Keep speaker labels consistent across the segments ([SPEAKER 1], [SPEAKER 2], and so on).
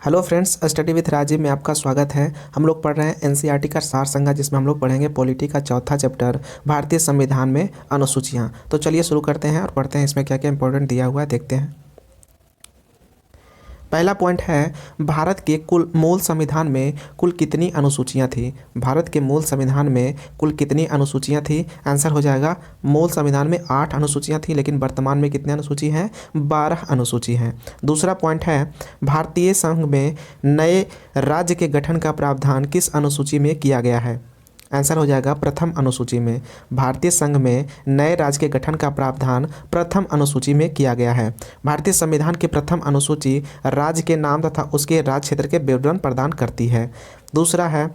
[SPEAKER 1] Hello friends, study with Rajeev में आपका स्वागत है। हम लोग पढ़ रहे हैं एनसीईआरटी का सार संग्रह, जिसमें हम लोग पढ़ेंगे पॉलिटी का चौथा चैप्टर भारतीय संविधान में अनुसूचियाँ। तो चलिए शुरू करते हैं और पढ़ते हैं इसमें क्या क्या इंपॉर्टेंट दिया हुआ है, देखते हैं। पहला पॉइंट है, भारत के कुल मूल संविधान में कुल कितनी अनुसूचियाँ थी। भारत के मूल संविधान में कुल कितनी अनुसूचियाँ थी। आंसर हो जाएगा, मूल संविधान में 8 अनुसूचियाँ थी, लेकिन वर्तमान में कितनी अनुसूची हैं, 12 अनुसूची हैं। दूसरा पॉइंट है, भारतीय संघ में नए राज्य के गठन का प्रावधान किस अनुसूची में किया गया है। आंसर हो जाएगा प्रथम अनुसूची में। भारतीय संघ में नए राज्य के गठन का प्रावधान प्रथम अनुसूची में किया गया है। भारतीय संविधान की प्रथम अनुसूची राज्य के नाम तथा उसके राज्य क्षेत्र के विवरण प्रदान करती है। दूसरा है,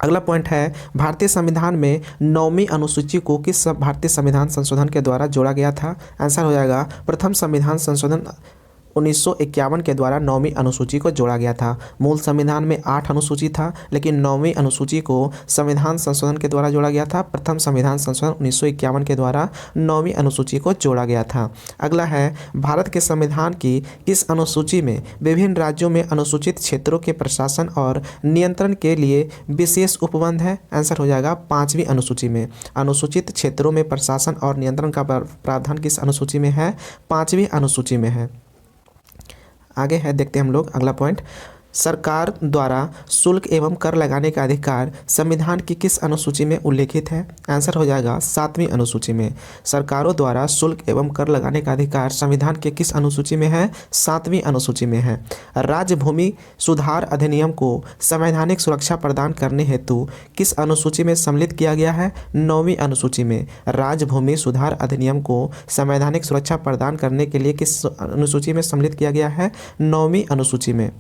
[SPEAKER 1] अगला पॉइंट है, भारतीय संविधान में 9वीं अनुसूची को किस भारतीय संविधान संशोधन के द्वारा जोड़ा गया था। आंसर हो जाएगा प्रथम संविधान संशोधन 1951 के द्वारा 9वीं अनुसूची को जोड़ा गया था। मूल संविधान में 8 अनुसूची था, लेकिन 9वीं अनुसूची को संविधान संशोधन के द्वारा जोड़ा गया था। प्रथम संविधान संशोधन 1951 के द्वारा 9वीं अनुसूची को जोड़ा गया था। अगला है, भारत के संविधान की किस अनुसूची में विभिन्न राज्यों में अनुसूचित क्षेत्रों के प्रशासन और नियंत्रण के लिए विशेष उपबंध है। आंसर हो जाएगा 5वीं अनुसूची में। अनुसूचित क्षेत्रों में प्रशासन और नियंत्रण का प्रावधान किस अनुसूची में है, 5वीं अनुसूची में है। आगे है, देखते हैं हम लोग अगला पॉइंट। सरकार द्वारा शुल्क एवं कर लगाने का अधिकार संविधान की किस अनुसूची में उल्लेखित है। आंसर हो जाएगा 7वीं अनुसूची में। सरकारों द्वारा शुल्क एवं कर लगाने का अधिकार संविधान के किस अनुसूची में है, 7वीं अनुसूची में है। राज्य भूमि सुधार अधिनियम को संवैधानिक सुरक्षा प्रदान करने हेतु किस अनुसूची में सम्मिलित किया गया है, 9वीं अनुसूची में। राज्य भूमि सुधार अधिनियम को संवैधानिक सुरक्षा प्रदान करने के लिए किस अनुसूची में सम्मिलित किया गया है, 9वीं अनुसूची में।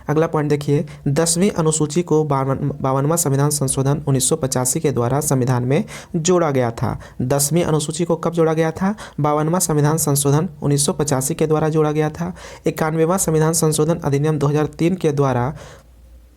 [SPEAKER 1] अगला पॉइंट देखिए, 10वीं अनुसूची को 52वां संविधान संशोधन 1985 के द्वारा संविधान में जोड़ा गया था। 10वीं अनुसूची को कब जोड़ा गया था, 52वां संविधान संशोधन 1985 के द्वारा जोड़ा गया था। 91वां संविधान संशोधन अधिनियम 2003 के द्वारा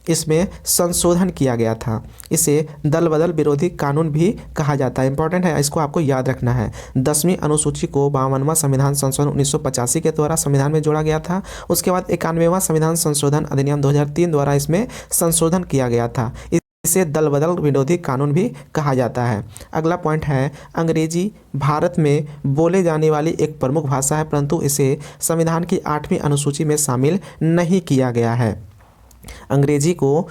[SPEAKER 1] इसमें संशोधन किया गया था। इसे दल बदल विरोधी कानून भी कहा जाता है। इंपॉर्टेंट है, इसको आपको याद रखना है। 10वीं अनुसूची को 52वां संविधान संशोधन 1985 के द्वारा संविधान में जोड़ा गया था। उसके बाद 91वां संविधान संशोधन अधिनियम 2003 द्वारा इसमें संशोधन किया गया था। इसे दल बदल विरोधी कानून भी कहा जाता है। अगला पॉइंट है, अंग्रेजी भारत में बोले जाने वाली एक प्रमुख भाषा है, परंतु इसे संविधान की 8वीं अनुसूची में शामिल नहीं किया गया है। अंग्रेजी को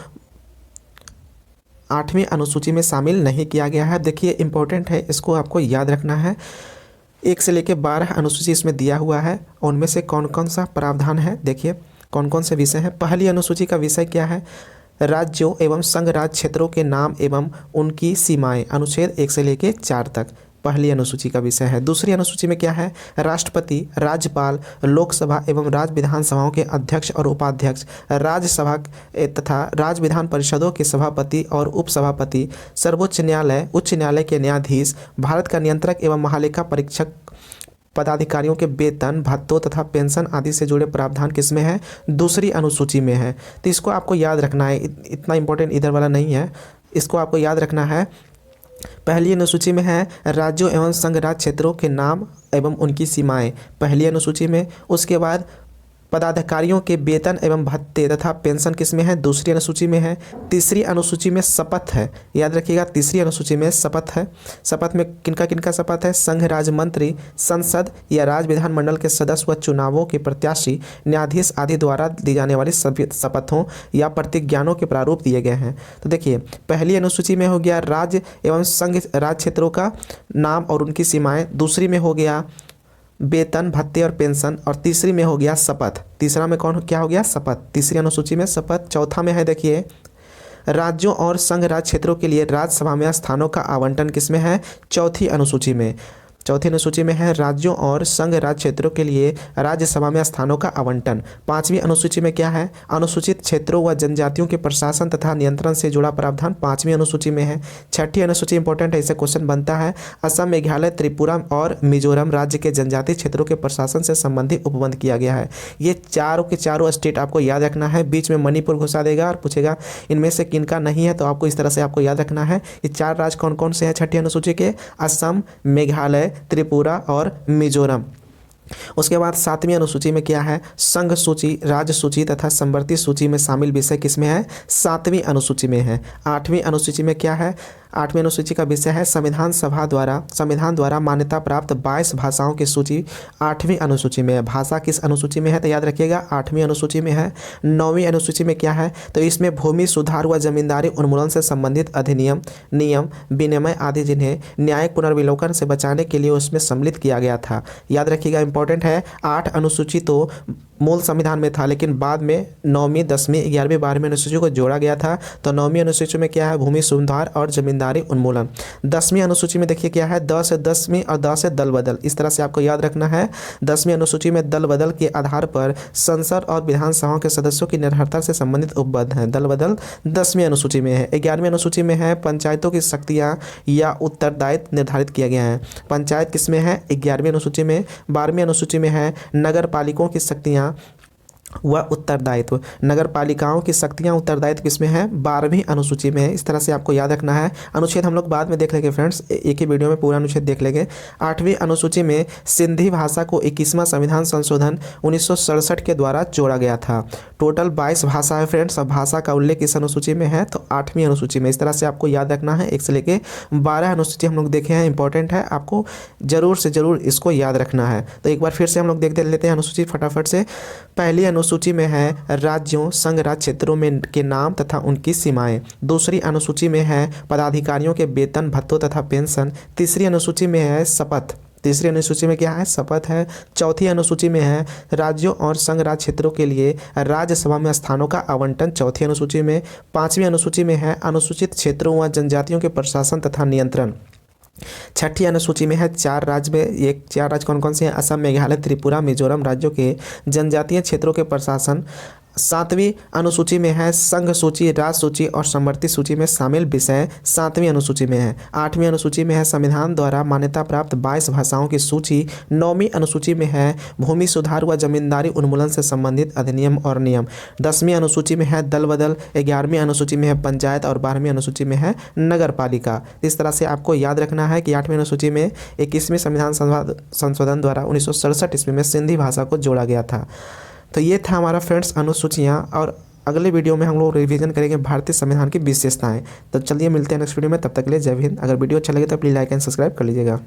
[SPEAKER 1] 8वीं अनुसूची में शामिल नहीं किया गया है। देखिए इंपॉर्टेंट है, इसको आपको याद रखना है। 1 से लेकर 12 अनुसूची इसमें दिया हुआ है। उनमें से कौन कौन सा प्रावधान है, देखिए कौन कौन से विषय हैं। पहली अनुसूची का विषय क्या है, राज्यों एवं संघ राज्य क्षेत्रों के नाम एवं उनकी सीमाएं, अनुच्छेद 1 से लेकर 4 तक पहली अनुसूची का विषय है। दूसरी अनुसूची में क्या है, राष्ट्रपति, राज्यपाल, लोकसभा एवं राज्य विधानसभाओं के अध्यक्ष और उपाध्यक्ष, राज्यसभा तथा राज्य विधान परिषदों के सभापति और उपसभापति, सर्वोच्च न्यायालय, उच्च न्यायालय के न्यायाधीश, भारत का नियंत्रक एवं महालेखा परीक्षक पदाधिकारियों के वेतन, भत्तों तथा पेंशन आदि से जुड़े प्रावधान किसमें है, दूसरी अनुसूची में है। तो इसको आपको याद रखना है, इतना इंपॉर्टेंट इधर वाला नहीं है, इसको आपको याद रखना है। पहली अनुसूची में है राज्यों एवं संघ राज्य क्षेत्रों के नाम एवं उनकी सीमाएं, पहली अनुसूची में। उसके बाद पदाधिकारियों के वेतन एवं भत्ते तथा पेंशन किस में है, दूसरी अनुसूची में है। तीसरी अनुसूची में शपथ है, याद रखिएगा, तीसरी अनुसूची में शपथ है। शपथ में किनका किनका शपथ है, संघ राज्य मंत्री, संसद या राज्य विधानमंडल के सदस्य व चुनावों के प्रत्याशी, न्यायाधीश आदि द्वारा दी जाने वाली सभी शपथों या प्रतिज्ञानों के प्रारूप दिए गए हैं। तो देखिए, पहली अनुसूची में हो गया राज्य एवं संघ राज्य क्षेत्रों का नाम और उनकी सीमाएं, दूसरी में हो गया वेतन, भत्ते और पेंशन, और तीसरी में हो गया शपथ। तीसरा में कौन क्या हो गया, शपथ, तीसरी अनुसूची में शपथ। चौथा में है, देखिए राज्यों और संघ राज्य क्षेत्रों के लिए राज्यसभा में स्थानों का आवंटन किसमें है, चौथी अनुसूची में। चौथी अनुसूची में है राज्यों और संघ राज्य क्षेत्रों के लिए राज्यसभा में स्थानों का आवंटन। 5वीं अनुसूची में क्या है, अनुसूचित क्षेत्रों व जनजातियों के प्रशासन तथा नियंत्रण से जुड़ा प्रावधान 5वीं अनुसूची में है। 6ठी अनुसूची इंपॉर्टेंट है, इससे क्वेश्चन बनता है, असम, मेघालय, त्रिपुरा और मिजोरम राज्य के जनजातीय क्षेत्रों के प्रशासन से संबंधित उपबंध किया गया है। ये चारों के चारों स्टेट आपको याद रखना है। बीच में मणिपुर घुसा देगा और पूछेगा इनमें से किनका नहीं है, तो आपको इस तरह से आपको याद रखना है। ये 4 राज्य कौन कौन से हैं 6ठी अनुसूची के, असम, मेघालय, त्रिपुरा और मिजोरम। उसके बाद 7वीं अनुसूची में क्या है, संघ सूची, राज्य सूची तथा समवर्ती सूची में शामिल विषय किसमें है, 7वीं अनुसूची में है। 8वीं अनुसूची में क्या है, 8वीं अनुसूची का विषय है संविधान द्वारा मान्यता प्राप्त 22 भाषाओं की सूची 8वीं अनुसूची में है। भाषा किस अनुसूची में है, तो याद रखिएगा 8वीं अनुसूची में है। 9वीं अनुसूची में क्या है, तो इसमें भूमि सुधार व जमींदारी उन्मूलन से संबंधित अधिनियम, नियम, विनिमय आदि जिन्हें न्यायिक पुनर्विलोकन से बचाने के लिए उसमें सम्मिलित किया गया था। याद रखिएगा, इंपॉर्टेंट है। 8 अनुसूची तो मूल संविधान में था, लेकिन बाद में 9वीं, 10वीं, 11वीं, 12वीं अनुसूची को जोड़ा गया था। तो 9वीं अनुसूची में क्या है, भूमि सुधार और जमींदारी उन्मूलन। 10वीं अनुसूची में देखिए क्या है, 10 है 10वीं और 10 है दल बदल। इस तरह से आपको याद रखना है। 10वीं अनुसूची में दल बदल के आधार पर संसद और विधानसभाओं के सदस्यों की निरर्हता से संबंधित उपबद्ध है। दल बदल 10वीं अनुसूची में है। 11वीं अनुसूची में है पंचायतों की शक्तियाँ या उत्तरदायित्व निर्धारित किया गया है। पंचायत किसमें है, 11वीं अनुसूची में। 12वीं अनुसूची में है नगर पालिकाओं की शक्तियाँ व उत्तरदायित्व। नगर पालिकाओं की शक्तियां उत्तरदायित्व किसमें है, 12वीं अनुसूची में है। इस तरह से आपको याद रखना है। अनुच्छेद हम लोग बाद में देख लेंगे फ्रेंड्स, एक ही वीडियो में पूरा अनुच्छेद देख लेंगे। 8वीं अनुसूची में सिंधी भाषा को 21वां संविधान संशोधन 1967 के द्वारा जोड़ा गया था। टोटल 22 भाषा है फ्रेंड्स। अब भाषा का उल्लेख इस अनुसूची में है, तो 8वीं अनुसूची में। इस तरह से आपको याद रखना है। 1 से लेकर 12 अनुसूची हम लोग देखे हैं, इंपॉर्टेंट है, आपको जरूर से जरूर इसको याद रखना है। तो एक बार फिर से हम लोग देख लेते हैं अनुसूची फटाफट से। पहली अनुसूची में है राज्यों, संघ राज्य क्षेत्रों में के नाम तथा उनकी सीमाएं। दूसरी अनुसूची में है पदाधिकारियों के वेतन, भत्तों तथा पेंशन। तीसरी अनुसूची में है शपथ। तीसरी अनुसूची में क्या है, शपथ है। चौथी अनुसूची में है राज्यों और संघ राज्य क्षेत्रों के लिए राज्यसभा में स्थानों का आवंटन, चौथी अनुसूची में। 5वीं अनुसूची में है अनुसूचित क्षेत्रों व जनजातियों के प्रशासन तथा नियंत्रण। 6ठी अनुसूची में है 4 राज्य में, ये 4 राज्य कौन कौन से हैं, असम, मेघालय, त्रिपुरा, मिजोरम राज्यों के जनजातीय क्षेत्रों के प्रशासन। 7वीं अनुसूची में है संघ सूची, राज्य सूची और समवर्ती सूची में शामिल विषय, 7वीं अनुसूची में है। 8वीं अनुसूची में है संविधान द्वारा मान्यता प्राप्त 22 भाषाओं की सूची। 9वीं अनुसूची में है भूमि सुधार व जमींदारी उन्मूलन से संबंधित अधिनियम और नियम। 10वीं अनुसूची में है दल बदल। 11वीं अनुसूची में है पंचायत और 12वीं अनुसूची में है नगर पालिका। इस तरह से आपको याद रखना है कि 8वीं अनुसूची में 21वें संविधान संशोधन द्वारा 1967 ईस्वी में सिंधी भाषा को जोड़ा गया था। तो ये था हमारा फ्रेंड्स अनुसूचियाँ, और अगले वीडियो में हम लोग रिवीजन करेंगे भारतीय संविधान की विशेषताएं। तो चलिए मिलते हैं नेक्स्ट वीडियो में, तब तक के लिए जय हिंद। अगर वीडियो अच्छा लगे तो प्लीज़ लाइक एंड सब्सक्राइब कर लीजिएगा।